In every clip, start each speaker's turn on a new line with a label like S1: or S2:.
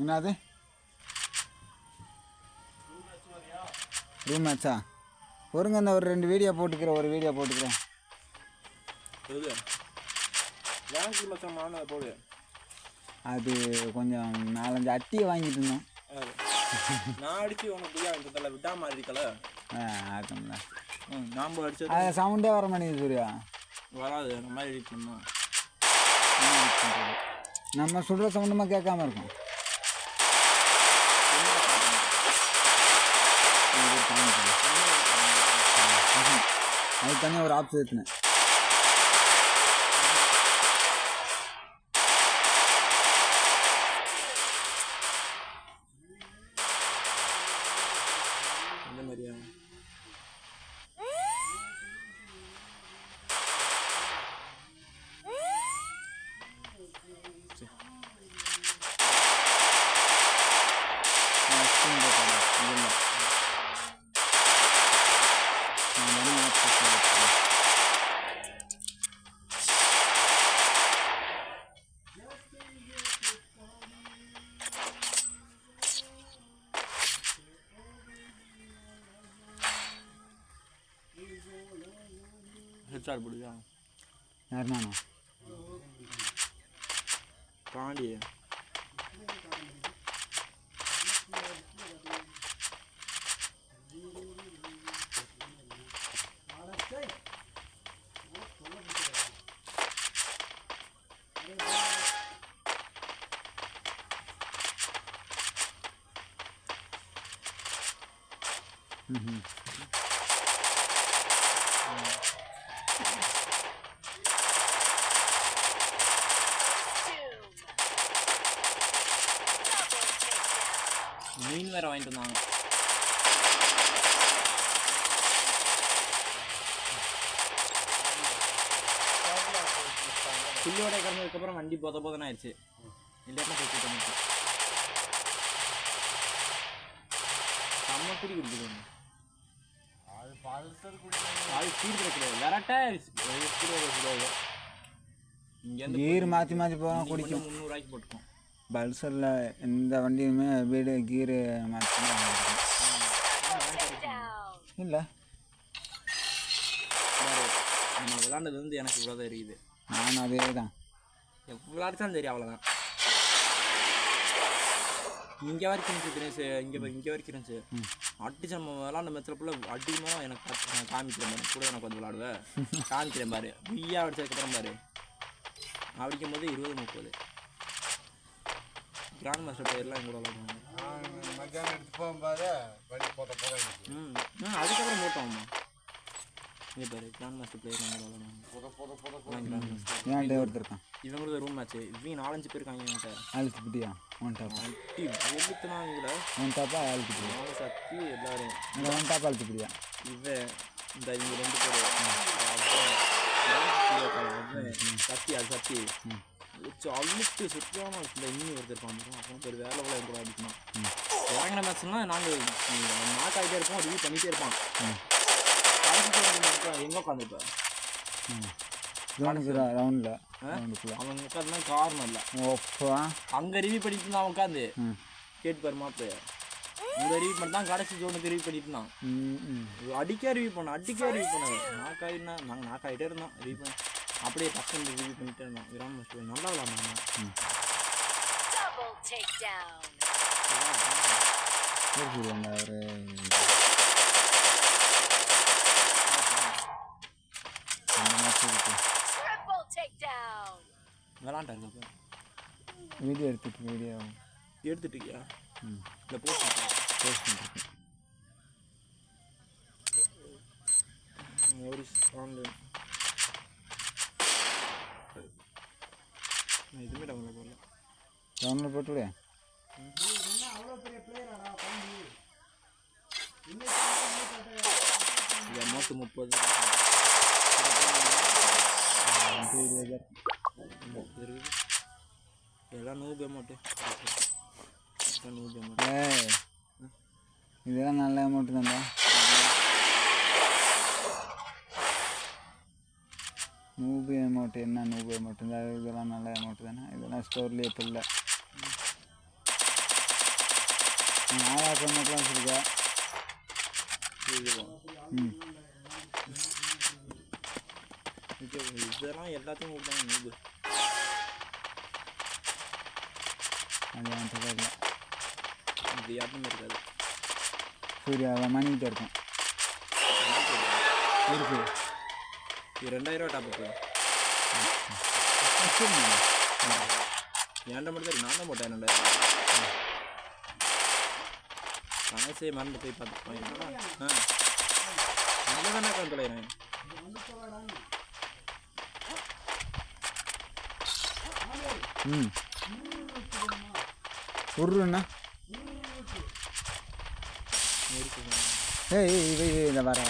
S1: என்னது ரூம் மேட்சா? பொறுங்க, இந்த ஒரு 2 வீடியோ போட்டுக்கிறேன். ஒரு வீடியோ போட்டுக்கிறேன். அது கொஞ்சம் 4-5 அட்டியை வாங்கிட்டு இருந்தோம்.
S2: நான் அடிச்சு உனக்கு விடாம இருக்கல.
S1: ஆட்டம்ல
S2: நாம அடிச்சு
S1: அது சவுண்டே வர மாட்டேங்குது சூர்யா.
S2: வராது. அந்த மாதிரி எடிட் பண்ணோம்.
S1: நம்ம சொல்கிற சவுண்டுமா கேட்காம இருக்கும். அது தனியாக ஒரு ஆப்ஸ் ஏற்றினேன்.
S2: இந்த மாதிரியா ஹெச்ஆர் போடுவியா?
S1: யார் நானும்
S2: பாண்டி மீன் வேற வாங்கிட்டு வந்தாங்க. புள்ளியோட கிடந்ததுக்கப்புறம் வண்டி போதன்னு ஆயிடுச்சு. இல்லைன்னா போட்டு செம்ம குடி குடிக்குது. அது ஸ்பீட் கிடையாது. விரட்டா இங்கேருந்து
S1: கீர் மாற்றி மாற்றி போனால் குடிக்கும்.
S2: 300 ரூபாய்க்கு போட்டுக்கோம்.
S1: பல்சரில் எந்த வண்டியுமே வீடு கீரு மாற்றி இல்லை.
S2: நம்ம விளாண்டது வந்து எனக்கு இவ்வளோ தான் இருக்குது.
S1: நானும் அதே தான்.
S2: எவ்வளோ அடிச்சாலும் சரி அவ்வளோதான். இங்கே வரைக்கும் இருந்துச்சு தினேஷ். இங்கே வரைக்கும் இருந்துச்சு. அடிச்சு நம்ம விளாண்ட மேட்சில் ஃபுல்லாக அடிக்கும்போது எனக்கு நான் காமிக்கிறேன் பாரு. கூட எனக்கு வந்து விளாடுவேன். காமிக்கிறேன் பாரு. பொய்யா அடிச்சதுக்கப்புறம் பாரு அடிக்கும் போது 20-30 கிராண்ட் மாஸ்டர் பிளேயர்லாம் எங்கூட விளாடுவாங்க. அதுக்கப்புறம் போட்டோம். இங்கே பாரு கிராண்ட் மாஸ்டர் பிளேயர் எங்கூட விளாடுவாங்க.
S1: ஒருத்தருக்கான்
S2: இவங்களோட ரூம் மேட்ச்சு. இவங்க 4-5 பேர் இருக்காங்க. என்கிட்ட
S1: அழிச்சுப்பிட்டியா? ஒன் டாப்
S2: அட்டி ஒழுத்துனாங்கள.
S1: ஒன் டாப்பா அழிச்சுப்பிடியா?
S2: சத்தி எல்லாரும்
S1: ஒன் டாப் அழிச்சுப்பிடியா?
S2: இவன் இந்த இவங்க 2 பேர் சத்தி. அது சத்தி வச்சு அழுத்து சுத்தமாக இந்த இன்னும் ஒருத்தருப்பாங்க. அப்புறம் பேர் வேலை வேலை கூட அடிக்கணும். இறங்கின மேட்ச்லாம் நாங்கள் நாக் ஆகிட்டே இருப்போம். ரிவ்யூ பண்ணிகிட்டே இருப்பான். எங்கே உட்காந்துருப்பேன்
S1: ரவுண்டில்
S2: அவங்க உட்காந்துலாம் காரணம் இல்லை. அங்கே ரிவ்யூ பண்ணிட்டு இருந்தான். உட்காந்து கேட்டுப்பாரு மாப்பிள. அங்கே ரிவ்யூ பண்ணிட்டான். கடைசி ஜோனுக்கு ரிவ்யூ பண்ணிட்டு இருந்தான். அடிக்க ரிவ்யூ பண்ணாது. நாக்காயினா நாங்கள் நாக்காயிட்டே இருந்தோம். ரிவ்யூ பண்ண அப்படியே பசங்க ரிவ்யூ பண்ணிட்டு இருந்தோம். கிராண்ட் மாஸ்டர் நல்லா விளாட்னாங்க. விளாண்டாரு.
S1: வீடியோ எடுத்துட்டியா?
S2: இல்லை போஸ்ட் பண்ணிருக்கேன். ஆன்லைன் நான் எதுவுமே டவுன்லோட் பண்ணல.
S1: டவுன்லோட் போட்டுவிட.
S2: அமௌண்ட் 30 எல்லாம் 100 அமௌண்ட்டு.
S1: இதெல்லாம் நல்ல அமௌண்ட்டு தான்டா. 100 அமௌண்ட்டு என்ன 100 அமௌண்ட்டு? இதெல்லாம் நல்ல அமௌண்ட்டு தானே. இதெல்லாம் ஸ்டோர்லேயே இப்போ இல்லை. ஆயாக்கு ஒன்றுக்கெலாம் வச்சுருக்க. ம்
S2: இதெல்லாம் எல்லாத்தையும் கொடுத்தாங்க நீது
S1: அது என் தெரியல.
S2: இது யாருமே இருக்காது.
S1: சூர்யா மணிக்கிட்ட இருக்கும் இருக்கு.
S2: இது 2000 ரூபா டாப் ஏன்டா மட்டும் சரி நான் தான் போட்டேன் 2000. காசே மறந்து போய் பார்த்துப்பேன். தானே கண் தொலைகிறேன்.
S1: ம் உருண்ணா ஏய் இது இதை வர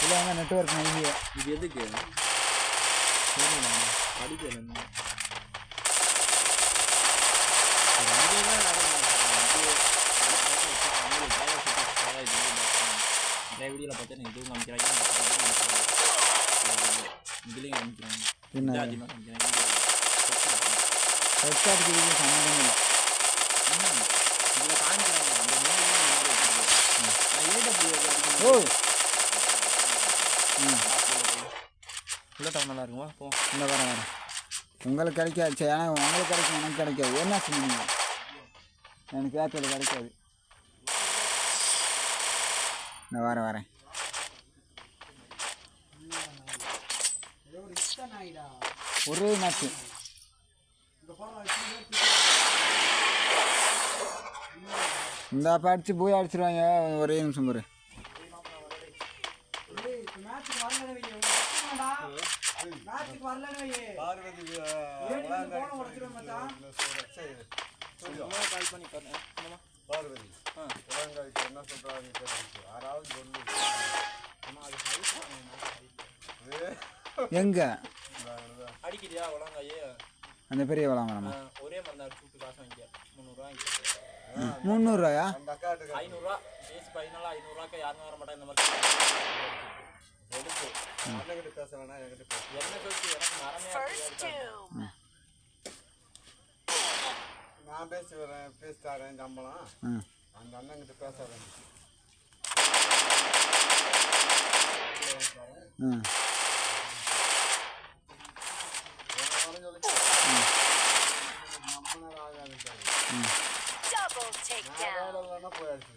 S1: இல்லை அங்கே நெட்ஒர்க் நைவியா.
S2: இது எதுக்கு படிக்கல நிறைய வீடியோவில் பார்த்தா நீங்கள் இதுவும் காமிக்கிறாங்க இதுலேயும் காமிக்கிறாங்க.
S1: என்ன
S2: காமிக்கிறாங்க
S1: ஹெட்ஷாட்டுக்கு இதுக்கு சம்மந்தம் இல்லை.
S2: இதில் காமிக்கிறாங்க
S1: ஓ
S2: உள்ள டவுன் நல்லா இருக்குமா போ.
S1: இந்த வரேன் உங்களுக்கு கிடைக்காது. ஏன்னா உங்களுக்கு கிடைக்கும் எனக்கு கிடைக்காது. என்ன சொன்னீங்க எனக்கு ஏற்றல கிடைக்காது. இந்த வரேன் ஒரே மேட்ச்சு இந்த படித்து போய் அடிச்சிருவாங்க. ஒரே நிமிஷம் பாரு. எங்க
S2: அடிக்கிறியா உலகாயே
S1: அந்த பெரிய வளங்கலாமா?
S2: ஒரே மருந்து அடிச்சு விட்டு காசு வாங்கிக்க 300
S1: 300
S2: 500 பேசி பையனால 500 யாருமே வர மாட்டாங்க. இந்த மாதிரி என்ன சொல்லிட்டு எனக்கு மரமே
S3: நான் பேசி வரேன் பேசி தரேன் சம்பளம் அந்த அண்ணங்கிட்ட பேசுறேன்.
S4: Double takedown.
S3: போய் அடிச்சு